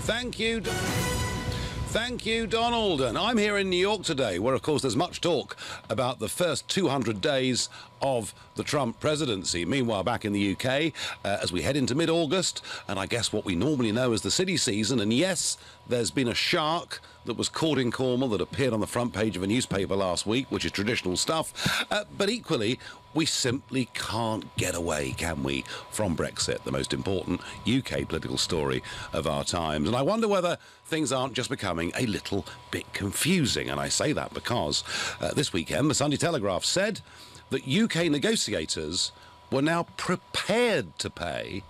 Thank you. Thank you, Donald. And I'm here in New York today, where, of course, there's much talk about the first 200 days of the Trump presidency. Meanwhile, back in the UK, as we head into mid-August, and I guess what we normally know as the city season, and yes, there's been a shark that was caught in Cornwall that appeared on the front page of a newspaper last week, which is traditional stuff. But equally, we simply can't get away, can we, from Brexit, the most important UK political story of our times. And I wonder whether things aren't just becoming a little bit confusing. And I say that because this weekend, the Sunday Telegraph said that UK negotiators were now prepared to pay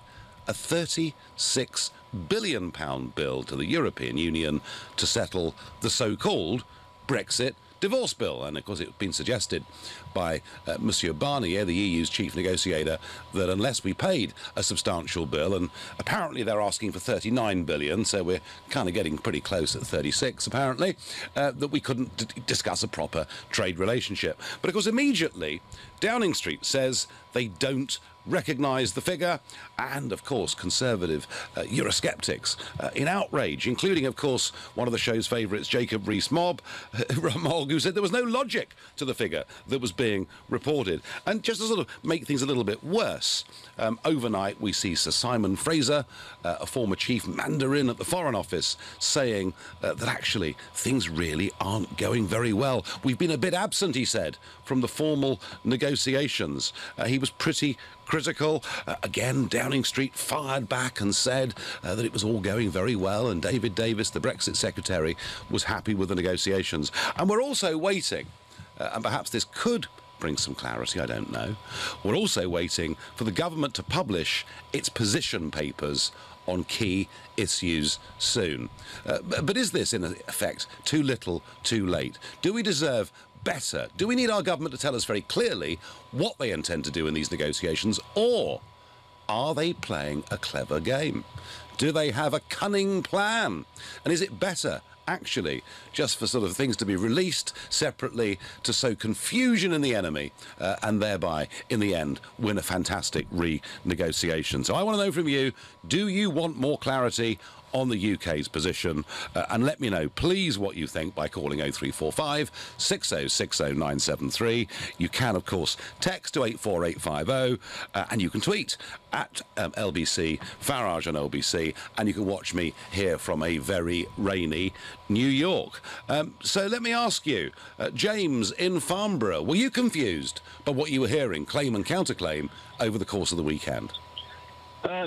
a £36 billion bill to the European Union to settle the so-called Brexit divorce bill. And of course it's been suggested by Monsieur Barnier, the EU's chief negotiator, that unless we paid a substantial bill, and apparently they're asking for 39 billion, so we're kind of getting pretty close at 36 apparently, that we couldn't discuss a proper trade relationship. But of course immediately Downing Street says they don't recognise the figure, and of course conservative Eurosceptics in outrage, including of course one of the show's favourites, Jacob Rees-Mogg, who said there was no logic to the figure that was being reported. And just to sort of make things a little bit worse, overnight we see Sir Simon Fraser, a former chief Mandarin at the Foreign Office, saying that actually things really aren't going very well. We've been a bit absent, he said, from the formal negotiations. He was pretty critical. Again, Downing Street fired back and said that it was all going very well, and David Davis, the Brexit secretary, was happy with the negotiations. And we're also waiting, and perhaps this could bring some clarity, I don't know, we're also waiting for the government to publish its position papers on key issues soon. But is this, in effect, too little, too late? Do we deserve better? Do we need our government to tell us very clearly what they intend to do in these negotiations, or are they playing a clever game? Do they have a cunning plan? And is it better, actually, just for sort of things to be released separately to sow confusion in the enemy and thereby, in the end, win a fantastic renegotiation? So I want to know from you, do you want more clarity on the UK's position? And let me know, please, what you think by calling 0345 6060 973. You can, of course, text to 84850, and you can tweet at LBC, Farage on LBC, and you can watch me here from a very rainy New York. So let me ask you, James in Farnborough, were you confused by what you were hearing, claim and counterclaim, over the course of the weekend?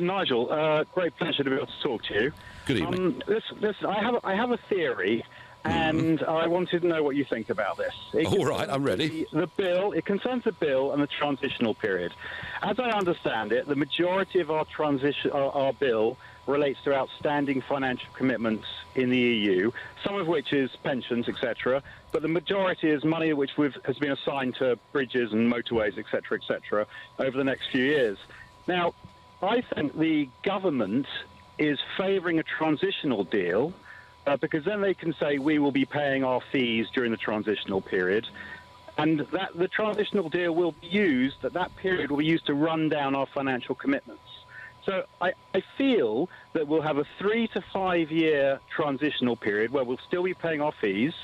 Nigel, great pleasure to be able to talk to you. Good evening. Listen, I have a theory, and I wanted to know what you think about this. All right, I'm ready. The bill, it concerns the bill and the transitional period. As I understand it, the majority of our bill relates to outstanding financial commitments in the EU, some of which is pensions, etc., but the majority is money which has been assigned to bridges and motorways, etc., over the next few years. Now, I think the government is favouring a transitional deal because then they can say we will be paying our fees during the transitional period, and that the transitional deal will be used, that period will be used to run down our financial commitments. So I feel that we'll have a 3 to 5 year transitional period where we'll still be paying our fees,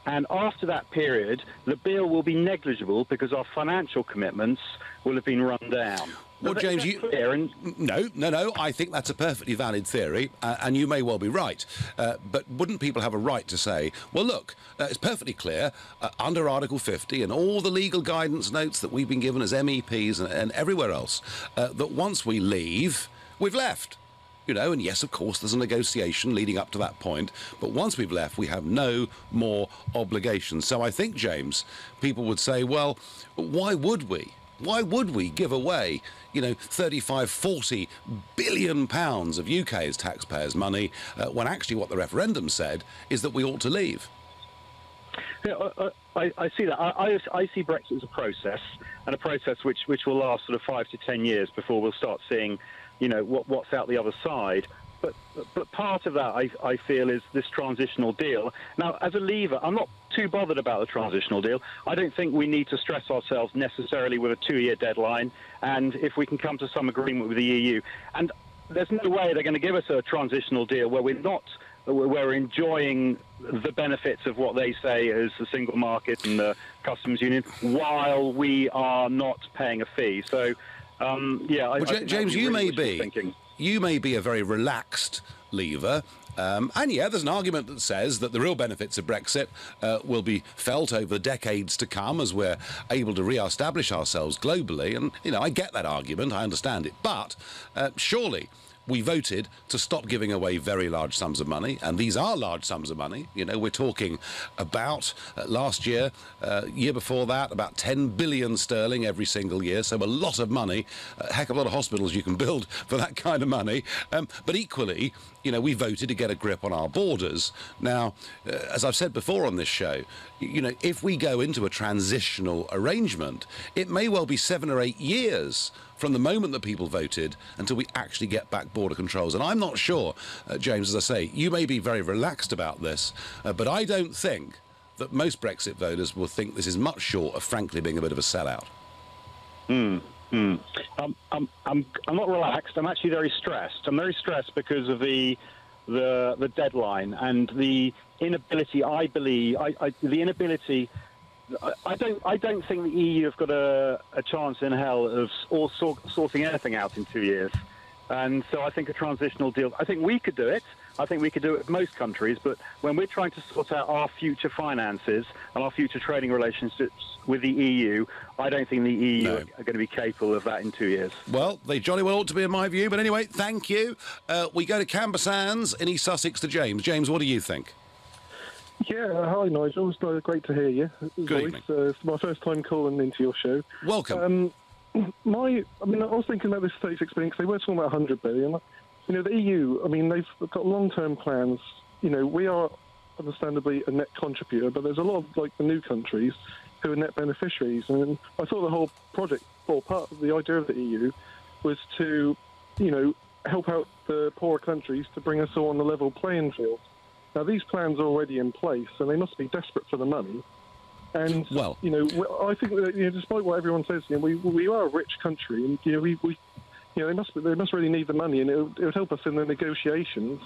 and after that period, the bill will be negligible because our financial commitments will have been run down. Well, James, No, I think that's a perfectly valid theory, and you may well be right. But wouldn't people have a right to say, well, look, it's perfectly clear, under Article 50 and all the legal guidance notes that we've been given as MEPs and everywhere else, that once we leave, we've left. You know, and yes, of course, there's a negotiation leading up to that point, but once we've left, we have no more obligations. So I think, James, people would say, well, why would we? Why would we give away, 35, 40 billion pounds of UK's taxpayers' money when actually what the referendum said is that we ought to leave? Yeah, I see that. I see Brexit as a process, and a process which will last sort of 5 to 10 years before we'll start seeing, what's out the other side. But part of that, I feel, is this transitional deal. Now, as a leaver, I'm not too bothered about the transitional deal. I don't think we need to stress ourselves necessarily with a 2-year deadline, and if we can come to some agreement with the EU. And there's no way they're going to give us a transitional deal where we're enjoying the benefits of what they say is the single market and the customs union while we are not paying a fee. So, I think James, you really may be a very relaxed leaver. And yeah, there's an argument that says that the real benefits of Brexit will be felt over decades to come as we're able to re-establish ourselves globally. And, I get that argument, I understand it. But surely we voted to stop giving away very large sums of money, and these are large sums of money. We're talking about last year, year before that, about 10 billion sterling every single year, so a lot of money, a heck of a lot of hospitals you can build for that kind of money. But equally, we voted to get a grip on our borders. Now, as I've said before on this show, if we go into a transitional arrangement, it may well be 7 or 8 years from the moment that people voted until we actually get back border controls. And I'm not sure, James, as I say, you may be very relaxed about this, but I don't think that most Brexit voters will think this is much short of, frankly, being a bit of a sellout. I'm not relaxed. I'm actually very stressed. I'm very stressed because of the deadline and the inability. I believe the inability. I don't think the EU have got a chance in hell of sorting anything out in 2 years. And so I think a transitional deal, I think we could do it. I think we could do it with most countries. But when we're trying to sort out our future finances and our future trading relationships with the EU, I don't think the EU are going to be capable of that in 2 years. Well, they jolly well ought to be, in my view. But anyway, thank you. We go to Camber Sands in East Sussex to James. James, what do you think? Yeah, hi Nigel. It's great to hear you. Good evening. It's my first time calling into your show. Welcome. I was thinking about this 36 billion because they were talking about 100 billion. The EU, they've got long-term plans. We are understandably a net contributor, but there's a lot of the new countries who are net beneficiaries. And I thought the whole project, or part of the idea of the EU, was to, help out the poorer countries to bring us all on the level playing field. Now, these plans are already in place, and they must be desperate for the money. And, I think that, despite what everyone says, we are a rich country, and, they must really need the money, and it would help us in the negotiations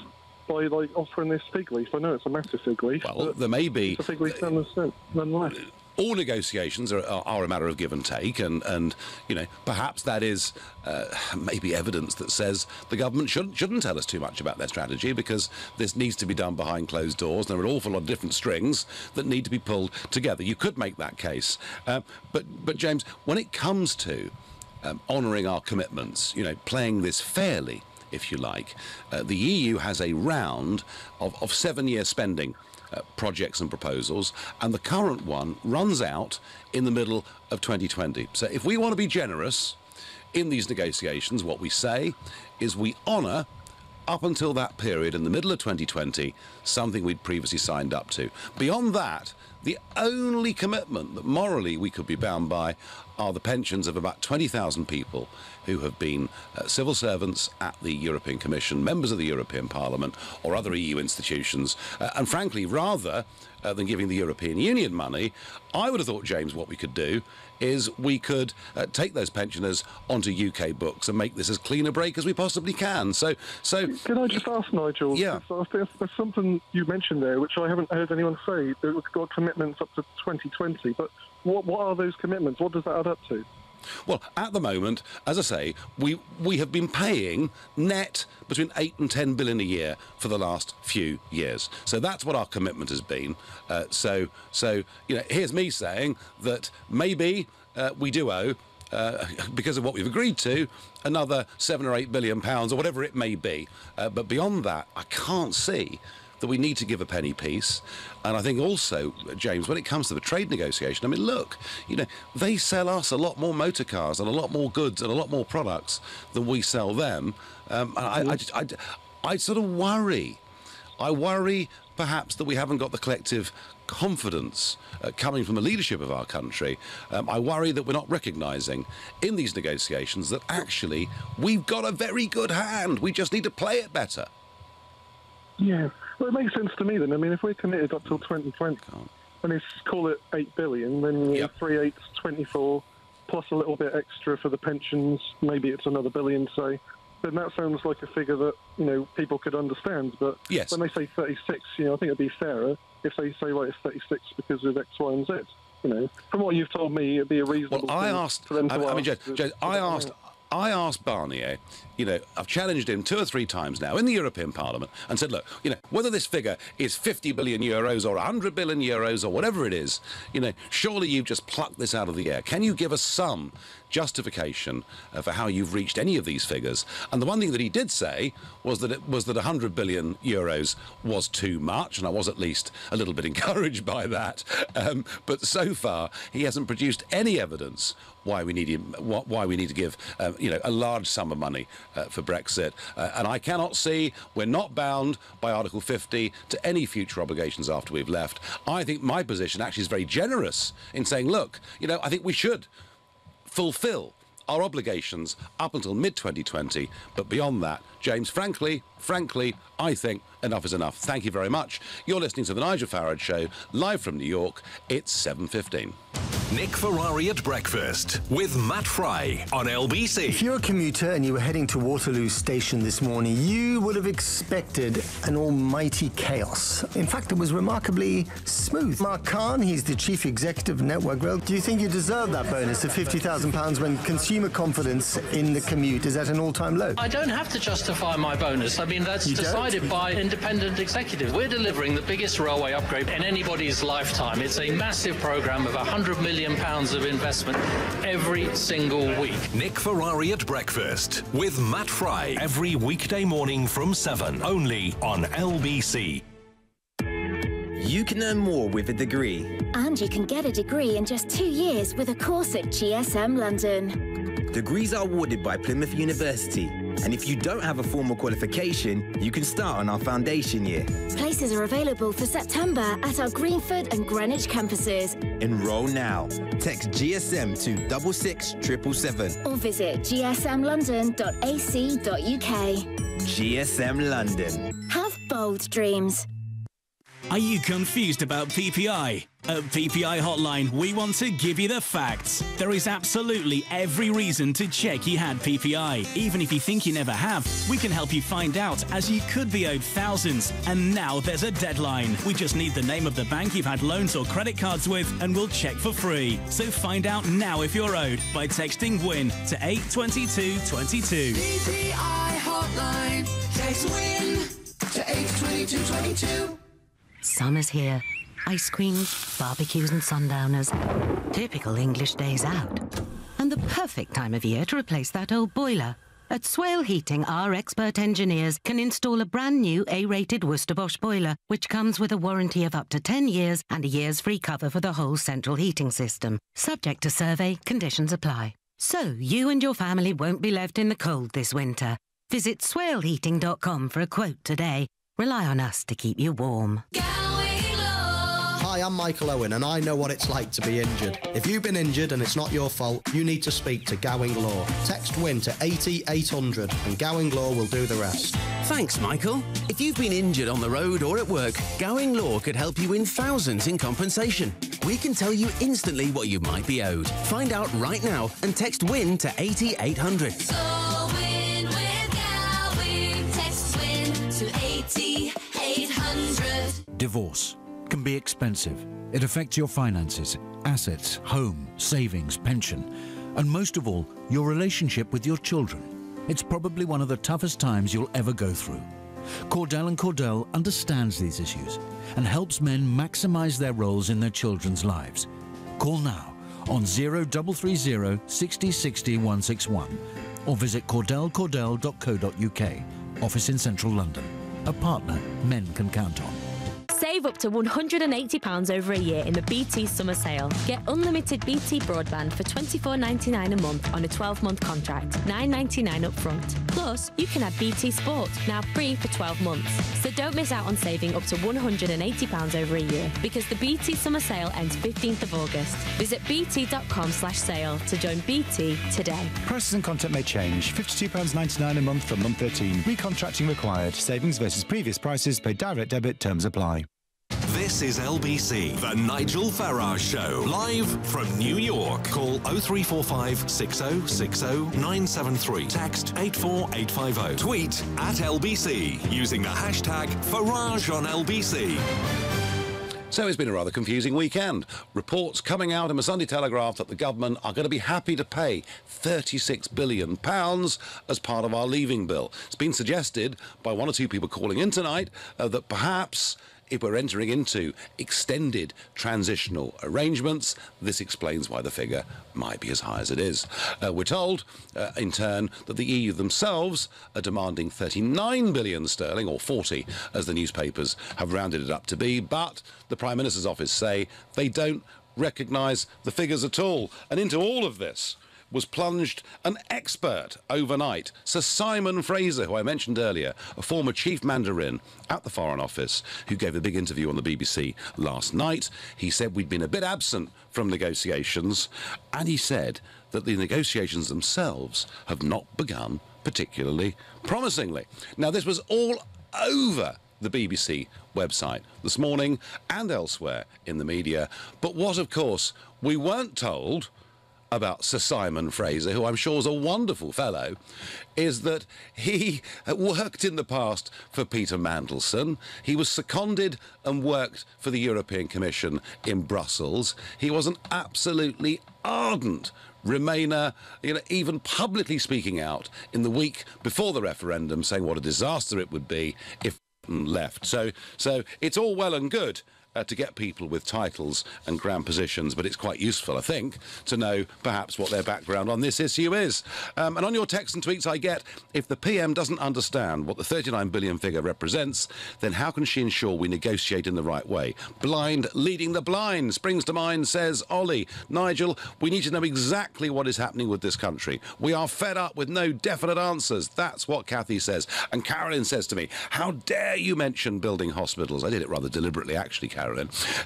by, offering this fig leaf. I know it's a massive fig leaf. Well, there may be... It's a fig leaf nonetheless. All negotiations are a matter of give and take, and perhaps that is maybe evidence that says the government shouldn't tell us too much about their strategy, because this needs to be done behind closed doors. There are an awful lot of different strings that need to be pulled together. You could make that case, but James, when it comes to honouring our commitments, playing this fairly, if you like, the EU has a round of 7-year spending projects and proposals, and the current one runs out in the middle of 2020. So if we want to be generous in these negotiations, what we say is we honour, up until that period in the middle of 2020, something we'd previously signed up to. Beyond that, the only commitment that morally we could be bound by are the pensions of about 20,000 people who have been civil servants at the European Commission, members of the European Parliament or other EU institutions. And frankly, rather than giving the European Union money, I would have thought, James, what we could do is we could take those pensioners onto UK books and make this as clean a break as we possibly can. So can I just ask, Nigel? Yeah. There's something you mentioned there which I haven't heard anyone say. That we've got commitments up to 2020, but what are those commitments? What does that add up to? Well, at the moment, as I say, we have been paying net between 8 and 10 billion a year for the last few years. So that's what our commitment has been. So here's me saying that maybe we do owe, because of what we've agreed to, another 7 or 8 billion pounds or whatever it may be. But beyond that, I can't see that we need to give a penny piece. And I think also, James, when it comes to the trade negotiation, look, they sell us a lot more motor cars and a lot more goods and a lot more products than we sell them. I sort of worry. I worry perhaps that we haven't got the collective confidence coming from the leadership of our country. I worry that we're not recognising in these negotiations that actually we've got a very good hand. We just need to play it better. Yeah. Well, it makes sense to me then. If we're committed up till 2020, and it's call it 8 billion, then 3/8, 24, plus a little bit extra for the pensions. Maybe it's another billion, say. then that sounds like a figure that, you know, people could understand. But Yes. when they say 36, you know, I think it'd be fairer if they say, right, it's 36 because of X, Y, and Z. You know, from what you've told me, it'd be a reasonable Well, I thing asked. for them to I mean, ask. James, I asked Barnier, you know, I've challenged him 2 or 3 times now in the European Parliament and said, look, you know, whether this figure is 50 billion euros or 100 billion euros or whatever it is, you know, surely you've just plucked this out of the air. Can you give us some justification for how you've reached any of these figures? And the one thing that he did say was that 100 billion euros was too much, and I was at least a little bit encouraged by that. But so far, he hasn't produced any evidence why we need to give you know, a large sum of money for Brexit, and I cannot see, we're not bound by Article 50 to any future obligations after we've left. I think my position actually is very generous in saying, look, you know, I think we should fulfil our obligations up until mid-2020, but beyond that, James, frankly, I think enough is enough. Thank you very much. You're listening to The Nigel Farage Show, live from New York. It's 7:15. Nick Ferrari at breakfast with Matt Fry on LBC. If you're a commuter and you were heading to Waterloo Station this morning, you would have expected an almighty chaos. In fact, it was remarkably smooth. Mark Khan, he's the chief executive of Network Rail. Do you think you deserve that bonus of £50,000 when consumer confidence in the commute is at an all-time low? I don't have to justify my bonus. I mean, that's decided by independent executives. We're delivering the biggest railway upgrade in anybody's lifetime. It's a massive programme of £100 million of investment every single week. Nick Ferrari at breakfast with Matt Fry every weekday morning from 7, only on LBC. You can earn more with a degree. And you can get a degree in just 2 years with a course at GSM London. Degrees are awarded by Plymouth University. And if you don't have a formal qualification, you can start on our foundation year. Places are available for September at our Greenford and Greenwich campuses. Enroll now. Text GSM to 66777. Or visit gsmlondon.ac.uk. GSM London. Have bold dreams. Are you confused about PPI? At PPI Hotline, we want to give you the facts. There is absolutely every reason to check you had PPI. Even if you think you never have, we can help you find out, as you could be owed thousands. And now there's a deadline. We just need the name of the bank you've had loans or credit cards with, and we'll check for free. So find out now if you're owed by texting WIN to 82222. PPI Hotline. Text WIN to 82222. Summer's here. Ice creams, barbecues and sundowners. Typical English days out. And the perfect time of year to replace that old boiler. At Swale Heating, our expert engineers can install a brand new A-rated Worcester Bosch boiler, which comes with a warranty of up to 10 years and a year's free cover for the whole central heating system. Subject to survey, conditions apply. So you and your family won't be left in the cold this winter. Visit swaleheating.com for a quote today. Rely on us to keep you warm. Hi, I'm Michael Owen and I know what it's like to be injured. If you've been injured and it's not your fault, you need to speak to Gowing Law. Text WIN to 80800 and Gowing Law will do the rest. Thanks, Michael. If you've been injured on the road or at work, Gowing Law could help you win thousands in compensation. We can tell you instantly what you might be owed. Find out right now and text WIN to 80800. So win with Gowing. Text WIN to 80800. Divorce can be expensive. It affects your finances, assets, home, savings, pension, and most of all, your relationship with your children. It's probably one of the toughest times you'll ever go through. Cordell & Cordell understands these issues and helps men maximize their roles in their children's lives. Call now on 0330 60 60 161 or visit cordellcordell.co.uk. Office in central London. A partner men can count on. Save up to £180 over a year in the BT summer sale. Get unlimited BT broadband for £24.99 a month on a 12-month contract, £9.99 up front. Plus, you can add BT Sport, now free for 12 months. So don't miss out on saving up to £180 over a year, because the BT summer sale ends 15th of August. Visit bt.com/sale to join BT today. Prices and content may change. £52.99 a month from month 13. Recontracting required. Savings versus previous prices. Paid direct debit. Terms apply. This is LBC, the Nigel Farage Show, live from New York. Call 0345 6060 973. Text 84850. Tweet at LBC using the hashtag Farage on LBC. So it's been a rather confusing weekend. Reports coming out in the Sunday Telegraph that the government are going to be happy to pay £36 billion as part of our leaving bill. It's been suggested by one or two people calling in tonight that perhaps if we're entering into extended transitional arrangements, this explains why the figure might be as high as it is. We're told, in turn, that the EU themselves are demanding 39 billion sterling, or 40, as the newspapers have rounded it up to be, but the Prime Minister's office say they don't recognise the figures at all. And into all of this was plunged an expert overnight, Sir Simon Fraser, who I mentioned earlier, a former chief mandarin at the Foreign Office, who gave a big interview on the BBC last night. He said we'd been a bit absent from negotiations, and he said that the negotiations themselves have not begun particularly promisingly. Now, this was all over the BBC website this morning and elsewhere in the media, but what, of course, we weren't told about Sir Simon Fraser, who I'm sure is a wonderful fellow, is that he worked in the past for Peter Mandelson. He was seconded and worked for the European Commission in Brussels. He was an absolutely ardent Remainer, even publicly speaking out in the week before the referendum, saying what a disaster it would be if left. So it's all well and good to get people with titles and grand positions, but it's quite useful, I think, to know perhaps what their background on this issue is. And on your texts and tweets I get, if the PM doesn't understand what the 39 billion figure represents, then how can she ensure we negotiate in the right way? Blind leading the blind springs to mind, says Ollie. Nigel, we need to know exactly what is happening with this country. We are fed up with no definite answers. That's what Kathy says. And Carolyn says to me, how dare you mention building hospitals? I did it rather deliberately, actually, Carolyn.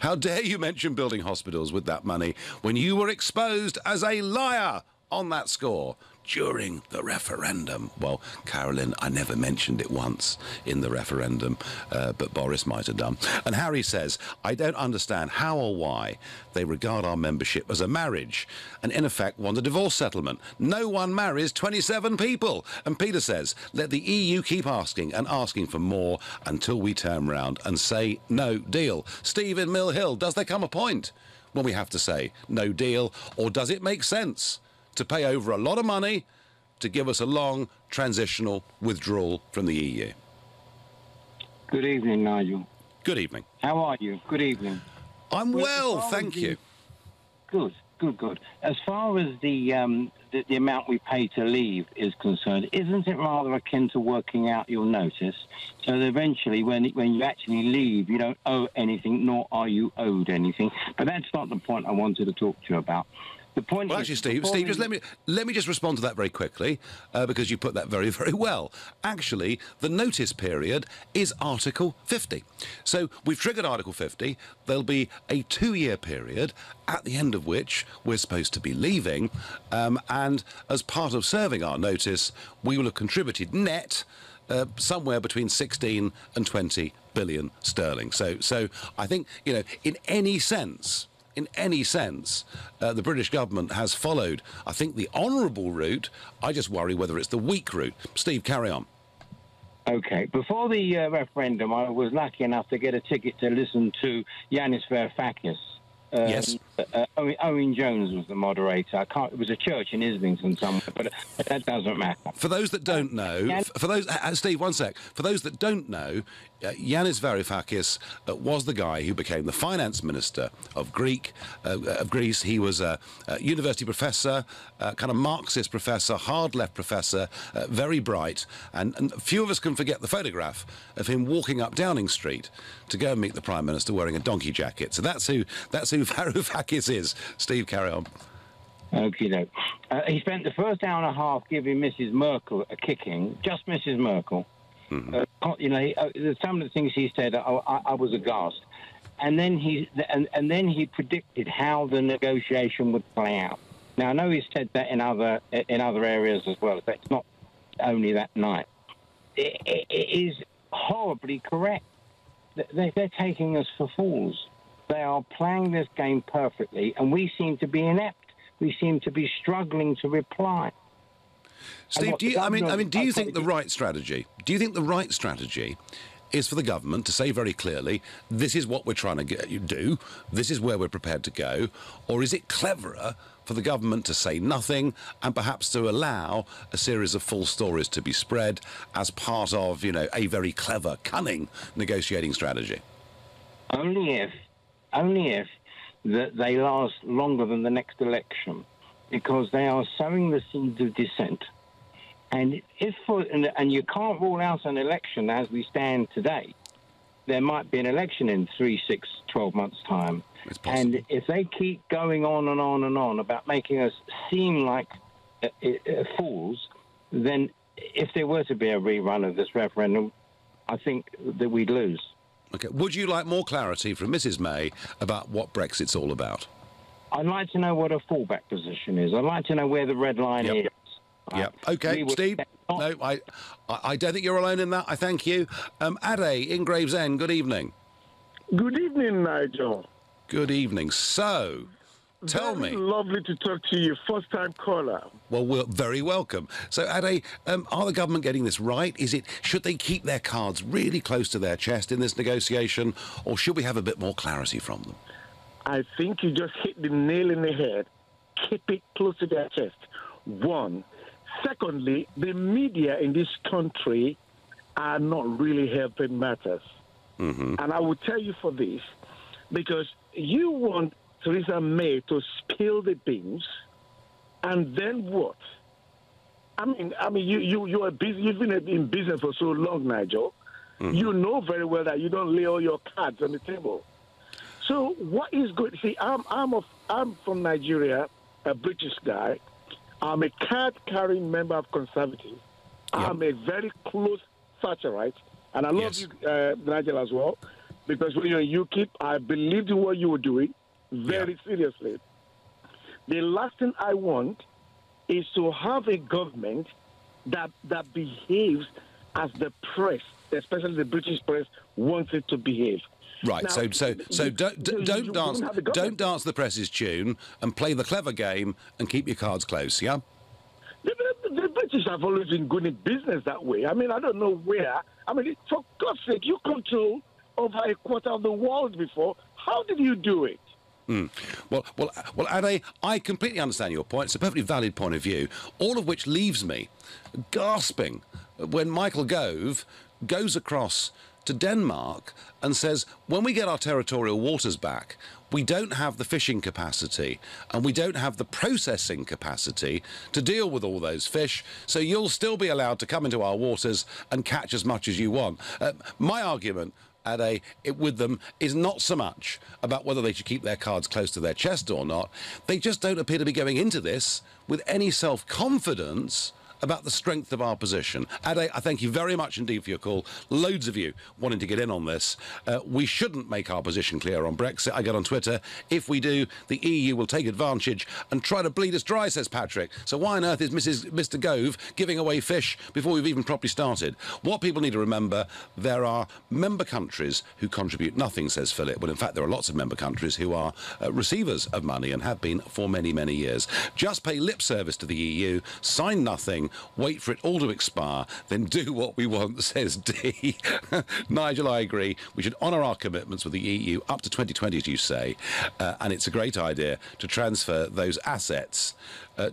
How dare you mention building hospitals with that money when you were exposed as a liar on that score during the referendum? Well, Carolyn, I never mentioned it once in the referendum, but Boris might have done. And Harry says, I don't understand how or why they regard our membership as a marriage and in effect want a divorce settlement. No one marries 27 people. And Peter says, let the EU keep asking and asking for more until we turn round and say no deal. Steve in Mill Hill, does there come a point when we have to say no deal, or does it make sense to pay over a lot of money to give us a long transitional withdrawal from the EU? Good evening, Nigel. Good evening. How are you? Good evening. I'm well, thank you. Good. As far as the amount we pay to leave is concerned, isn't it rather akin to working out your notice? So that eventually, when you actually leave, you don't owe anything, nor are you owed anything. But that's not the point I wanted to talk to you about. The point well, actually, Steve, just let me just respond to that very quickly, because you put that very, very well. Actually, the notice period is Article 50. So we've triggered Article 50. There'll be a 2-year period at the end of which we're supposed to be leaving, and as part of serving our notice, we will have contributed net somewhere between 16 and 20 billion sterling. So I think, in any sense, the British government has followed, I think, the honourable route. I just worry whether it's the weak route. Steve, carry on. Okay. Before the referendum, I was lucky enough to get a ticket to listen to Yanis Varoufakis. Yes. Owen Jones was the moderator. It was a church in Islington somewhere, but that doesn't matter. For those that don't know, Steve, one sec. For those that don't know, Yanis Varoufakis was the guy who became the finance minister of Greece. He was a university professor, kind of Marxist professor, hard left professor, very bright, and few of us can forget the photograph of him walking up Downing Street to go and meet the Prime Minister wearing a donkey jacket. So that's who Varoufakis is. Steve, carry on. Okay, he spent the first hour and a half giving Mrs. Merkel a kicking, just Mrs. Merkel. Mm-hmm. Some of the things he said, I was aghast. And then he predicted how the negotiation would play out. Now I know he's said that in other areas as well. But it's not only that night. It is horribly correct. they're taking us for fools. They are playing this game perfectly, and we seem to be inept. We seem to be struggling to reply. Steve, do you think the right strategy? Do you think the right strategy is for the government to say very clearly, this is what we're trying to do, this is where we're prepared to go, or is it cleverer for the government to say nothing and perhaps to allow a series of false stories to be spread as part of, you know, a very clever, cunning negotiating strategy? Only if that they last longer than the next election, because they are sowing the seeds of dissent. And and you can't rule out an election as we stand today. There might be an election in 3, 6, 12 months' time. And if they keep going on and on and on about making us seem like fools, then if there were to be a rerun of this referendum, I think that we'd lose. OK. Would you like more clarity from Mrs May about what Brexit's all about? I'd like to know what a fallback position is. I'd like to know where the red line is. Yeah. OK, Steve. No, I don't think you're alone in that. I thank you. Ade in Gravesend, good evening. Good evening, Nigel. Good evening. So, tell me. Lovely to talk to you, first-time caller. Well, we're very welcome. So, Ade, are the government getting this right? Should they keep their cards really close to their chest in this negotiation, or should we have a bit more clarity from them? I think you just hit the nail in the head. Keep it close to their chest. One. Secondly, the media in this country are not really helping matters. Mm-hmm. And I will tell you for this, because you want Theresa May to spill the beans, and then what? I mean, you are busy. You've been in business for so long, Nigel. Mm-hmm. You know very well that you don't lay all your cards on the table. So what is good? See, I'm from Nigeria, a British guy. I'm a card-carrying member of Conservative. I'm a very close Thatcherite, and I love you, Nigel, as well, because when you're in UKIP, I believed in what you were doing very seriously. The last thing I want is to have a government that behaves as the press, especially the British press, wants it to behave. Right. Now, so don't dance the press's tune and play the clever game and keep your cards close. Yeah. The British have always been good in business that way. I mean, I don't know where. I mean, for God's sake, you control over a quarter of the world before. How did you do it? Well, Ade, I completely understand your point. It's a perfectly valid point of view, all of which leaves me gasping when Michael Gove goes across to Denmark and says, when we get our territorial waters back, we don't have the fishing capacity and we don't have the processing capacity to deal with all those fish, so you'll still be allowed to come into our waters and catch as much as you want. My argument with them is not so much about whether they should keep their cards close to their chest or not. They just don't appear to be going into this with any self-confidence about the strength of our position. Ade, I thank you very much indeed for your call. Loads of you wanting to get in on this. We shouldn't make our position clear on Brexit. I get on Twitter. If we do, the EU will take advantage and try to bleed us dry, says Patrick. So why on earth is Mr Gove giving away fish before we've even properly started? What people need to remember, there are member countries who contribute nothing, says Philip, but in fact there are lots of member countries who are receivers of money and have been for many, many years. Just pay lip service to the EU, sign nothing, wait for it all to expire, then do what we want, says D. Nigel, I agree. We should honour our commitments with the EU up to 2020, as you say, and it's a great idea to transfer those assets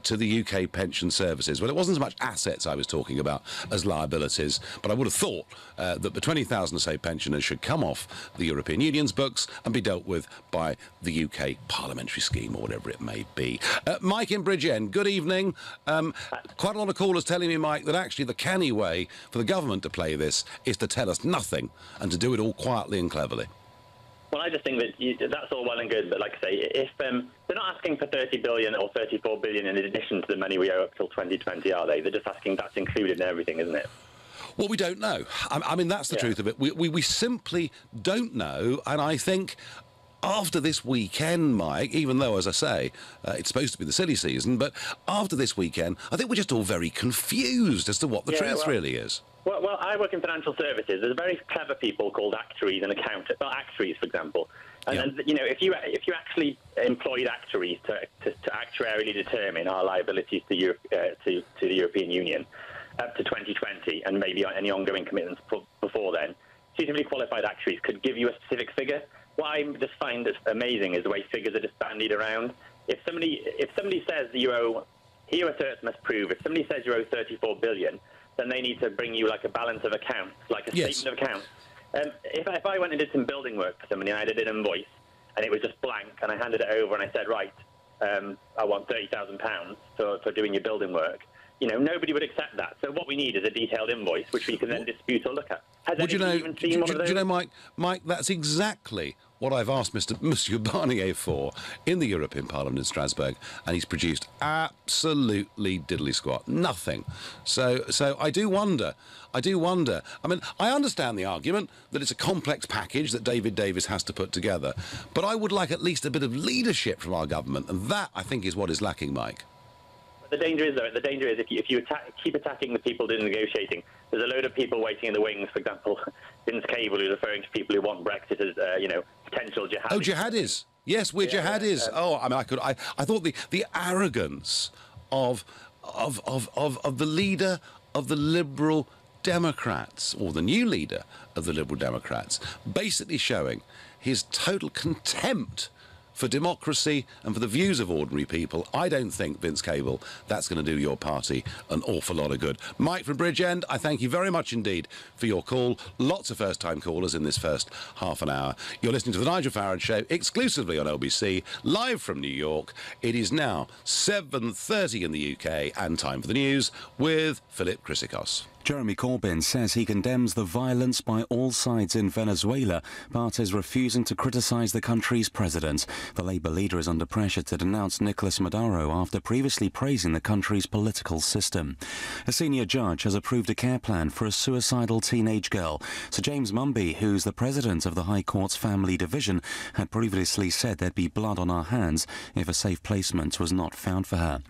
to the UK pension services. Well, it wasn't so much assets I was talking about as liabilities, but I would have thought that the 20,000 or so pensioners should come off the European Union's books and be dealt with by the UK parliamentary scheme or whatever it may be. Mike in Bridgend, good evening. Quite a lot of callers telling me, Mike, that actually the canny way for the government to play this is to tell us nothing and to do it all quietly and cleverly. Well, I just think that that's all well and good, but like I say, if they're not asking for 30 billion or 34 billion in addition to the money we owe up till 2020, are they? They're just asking that's included in everything, isn't it? Well, we don't know. I mean, that's the truth of it. We simply don't know, and I think after this weekend, Mike, even though, as I say, it's supposed to be the silly season, but after this weekend, I think we're just all very confused as to what the truth really is. Well, I work in financial services. There's very clever people called actuaries and accountants. Well, actuaries, for example. And you know, if you actually employed actuaries to actuarially determine our liabilities to the European Union up to 2020, and maybe any ongoing commitments before then, suitably qualified actuaries could give you a specific figure. What I just find that's amazing is the way figures are just bandied around. If somebody says that you owe, here a cert must prove. If somebody says you owe 34 billion, then they need to bring you like a balance of accounts, like a statement of accounts. If I went and did some building work for somebody and I did an invoice and it was just blank and I handed it over and I said, right, I want £30,000 for doing your building work, you know, nobody would accept that. So what we need is a detailed invoice which we can then dispute or look at. Has anybody even seen one of those? Do you know, Mike, that's exactly what I've asked Monsieur Barnier for in the European Parliament in Strasbourg, and he's produced absolutely diddly-squat, nothing. So I do wonder. I mean, I understand the argument that it's a complex package that David Davis has to put together, but I would like at least a bit of leadership from our government, and that, I think, is what is lacking, Mike. The danger is, though, if you keep attacking the people doing the negotiating, there's a load of people waiting in the wings. For example, Vince Cable, who's referring to people who want Brexit as, you know, potential jihadis. Oh, jihadis. Yes, we're jihadis. I mean, I thought the arrogance of the leader of the Liberal Democrats, or the new leader of the Liberal Democrats, basically showing his total contempt for democracy and for the views of ordinary people. I don't think, Vince Cable, that's going to do your party an awful lot of good. Mike from Bridgend, I thank you very much indeed for your call. Lots of first-time callers in this first half an hour. You're listening to The Nigel Farage Show exclusively on LBC, live from New York. It is now 7:30 in the UK and time for the news with Philip Chrysikos. Jeremy Corbyn says he condemns the violence by all sides in Venezuela, but is refusing to criticise the country's president. The Labour leader is under pressure to denounce Nicolas Maduro after previously praising the country's political system. A senior judge has approved a care plan for a suicidal teenage girl. Sir James Mumby, who's the president of the High Court's Family Division, had previously said there'd be blood on our hands if a safe placement was not found for her.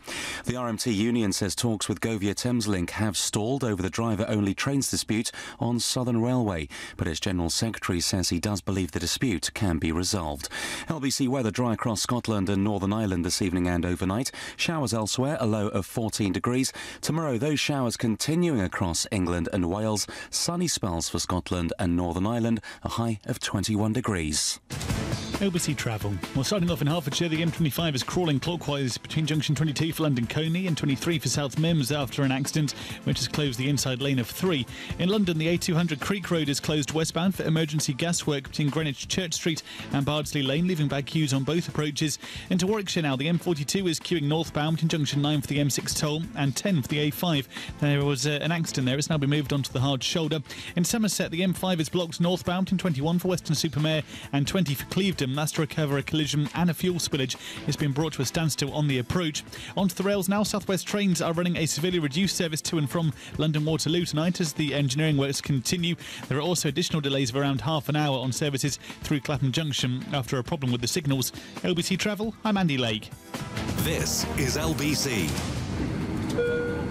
The RMT union says talks with Govia Thameslink have stalled over the driver-only trains dispute on Southern Railway, but its General Secretary says he does believe the dispute can be resolved. LBC weather dry across Scotland and Northern Ireland this evening and overnight. Showers elsewhere, a low of 14 degrees. Tomorrow, those showers continuing across England and Wales. Sunny spells for Scotland and Northern Ireland, a high of 21 degrees. LBC Travel. Well, starting off in Hertfordshire, the M25 is crawling clockwise between junction 22 for London Coney and 23 for South Mims after an accident which has closed the inside lane of 3. In London, the A200 Creek Road is closed westbound for emergency gas work between Greenwich Church Street and Bardsley Lane, leaving bad queues on both approaches. Into Warwickshire now, the M42 is queuing northbound between junction 9 for the M6 toll and 10 for the A5. There was an accident there. It's now been moved onto the hard shoulder. In Somerset, the M5 is blocked northbound between 21 for Weston-super-Mare and 20 for Clevedon. That's to recover a collision and a fuel spillage. It's been brought to a standstill on the approach. Onto the rails now. South West Trains are running a severely reduced service to and from London Waterloo tonight as the engineering works continue. There are also additional delays of around half an hour on services through Clapham Junction after a problem with the signals. LBC Travel, I'm Andy Lake. This is LBC.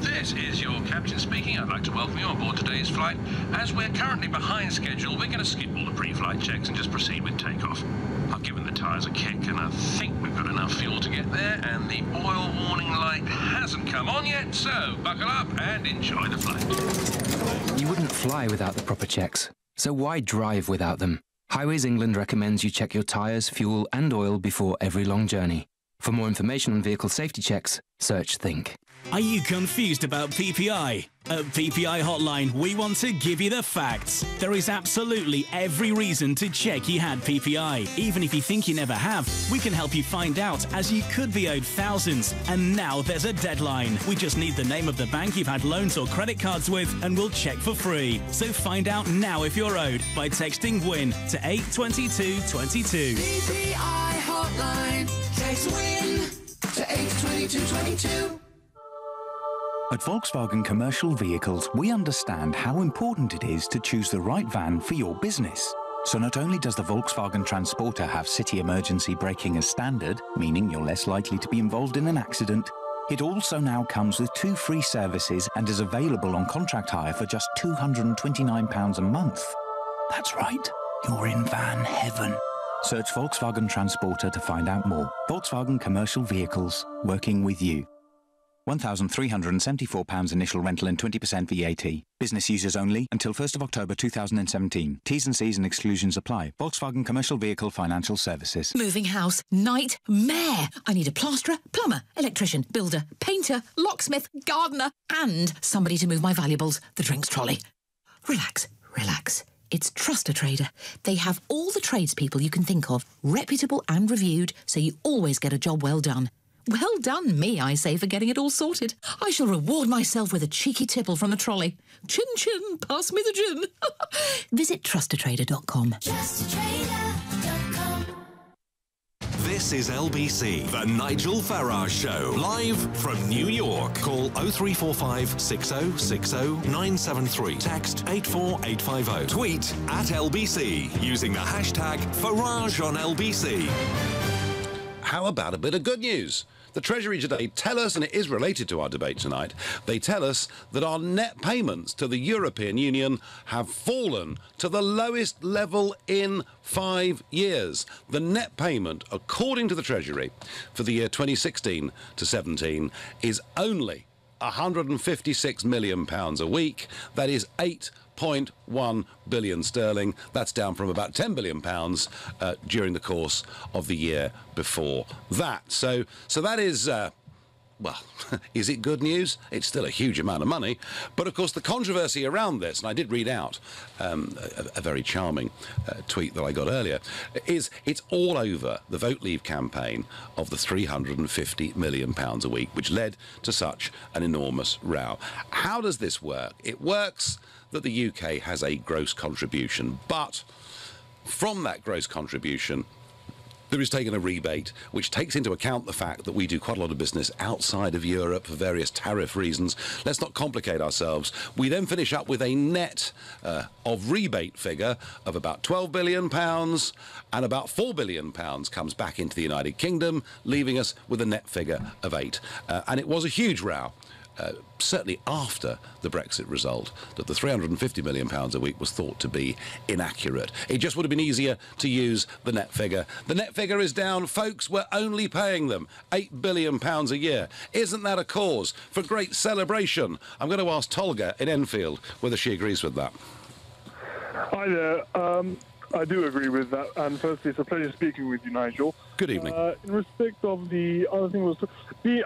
This is your captain speaking. I'd like to welcome you on board today's flight. As we're currently behind schedule, we're going to skip all the pre-flight checks and just proceed with takeoff. I've given the tyres a kick and I think we've got enough fuel to get there, and the oil warning light hasn't come on yet, so buckle up and enjoy the flight. You wouldn't fly without the proper checks, so why drive without them? Highways England recommends you check your tyres, fuel and oil before every long journey. For more information on vehicle safety checks, search Think. Are you confused about PPI? At PPI Hotline, we want to give you the facts. There is absolutely every reason to check you had PPI. Even if you think you never have, we can help you find out, as you could be owed thousands. And now there's a deadline. We just need the name of the bank you've had loans or credit cards with, and we'll check for free. So find out now if you're owed by texting WIN to 82222. PPI Hotline. Text WIN to 82222. At Volkswagen Commercial Vehicles, we understand how important it is to choose the right van for your business. So not only does the Volkswagen Transporter have city emergency braking as standard, meaning you're less likely to be involved in an accident, It also now comes with 2 free services and is available on contract hire for just £229 a month. That's right, you're in van heaven. Search Volkswagen Transporter to find out more. Volkswagen Commercial Vehicles, working with you. £1,374 initial rental and 20% VAT. Business users only until 1st of October 2017. T's and C's and exclusions apply. Volkswagen Commercial Vehicle Financial Services. Moving house, nightmare. I need a plasterer, plumber, electrician, builder, painter, locksmith, gardener, and somebody to move my valuables, the drinks trolley. Relax, relax. It's Trust a Trader. They have all the tradespeople you can think of, reputable and reviewed, so you always get a job well done. Well done me, I say, for getting it all sorted. I shall reward myself with a cheeky tipple from the trolley. Chin chin, pass me the gin. Visit trustatrader.com. This is LBC, the Nigel Farage Show, live from New York. Call 0345 6060 973. Text 84850. Tweet at LBC using the hashtag Farage on LBC. How about a bit of good news? The Treasury today tell us, and it is related to our debate tonight, they tell us that our net payments to the European Union have fallen to the lowest level in 5 years. The net payment, according to the Treasury, for the year 2016 to 17 is only £156 million a week. That is 8.1 billion sterling. That's down from about £10 billion during the course of the year before that. So that is, well, is it good news? It's still a huge amount of money. But, of course, the controversy around this, and I did read out a very charming tweet that I got earlier, is it's all over the Vote Leave campaign of the £350 million a week, which led to such an enormous row. How does this work? It works that the UK has a gross contribution, but from that gross contribution, there is taken a rebate which takes into account the fact that we do quite a lot of business outside of Europe for various tariff reasons. Let's not complicate ourselves. We then finish up with a net of rebate figure of about £12 billion, and about £4 billion comes back into the United Kingdom, leaving us with a net figure of 8. And it was a huge row. Certainly after the Brexit result, that the £350 million a week was thought to be inaccurate. It just would have been easier to use the net figure. The net figure is down. Folks, we're only paying them £8 billion a year. Isn't that a cause for great celebration? I'm going to ask Tolga in Enfield whether she agrees with that. Hi there. I do agree with that. And firstly, it's a pleasure speaking with you, Nigel. Good evening. In respect of the other thing was, being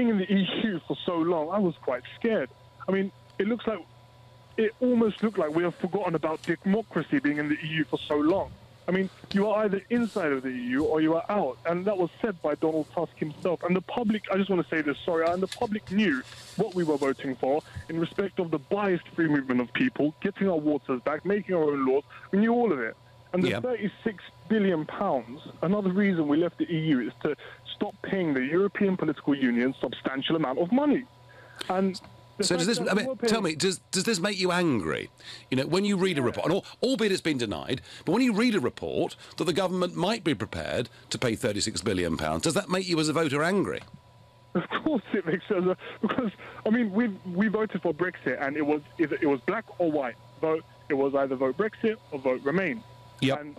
in the EU for so long, I was quite scared. I mean, it almost looked like we have forgotten about democracy being in the EU for so long. I mean, you are either inside of the EU or you are out. And that was said by Donald Tusk himself. And the public, I just want to say this, and the public knew what we were voting for in respect of the biased free movement of people, getting our waters back, making our own laws. We knew all of it. And the £36 billion, another reason we left the EU is to stop paying the European political union substantial amount of money. And so does this, tell me, does this make you angry? You know, when you read a report, and albeit it's been denied, but when you read a report that the government might be prepared to pay £36 billion, does that make you as a voter angry? Of course it makes sense, because, I mean, we voted for Brexit, and it was black or white. It was either vote Brexit or vote Remain. Yep. And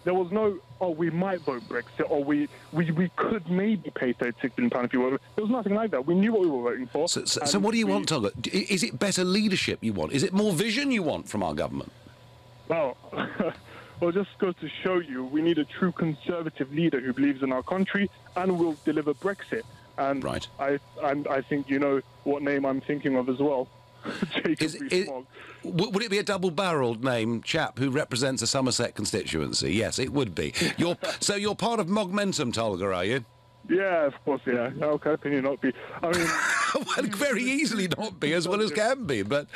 there was no, we might vote Brexit, or we could maybe pay £36 billion if you were. There was nothing like that. We knew what we were voting for. So what do you want, Tolga? Is it better leadership you want? Is it more vision you want from our government? Well, well, just goes to show you, we need a true conservative leader who believes in our country and will deliver Brexit. And right. I think you know what name I'm thinking of as well. Would it be a double-barrelled name chap who represents a Somerset constituency? Yes, it would be. So you're part of Mogmentum, Tolga, are you? Yeah, of course, yeah. How can you not be? I mean, well, very easily not be, as well as can be. But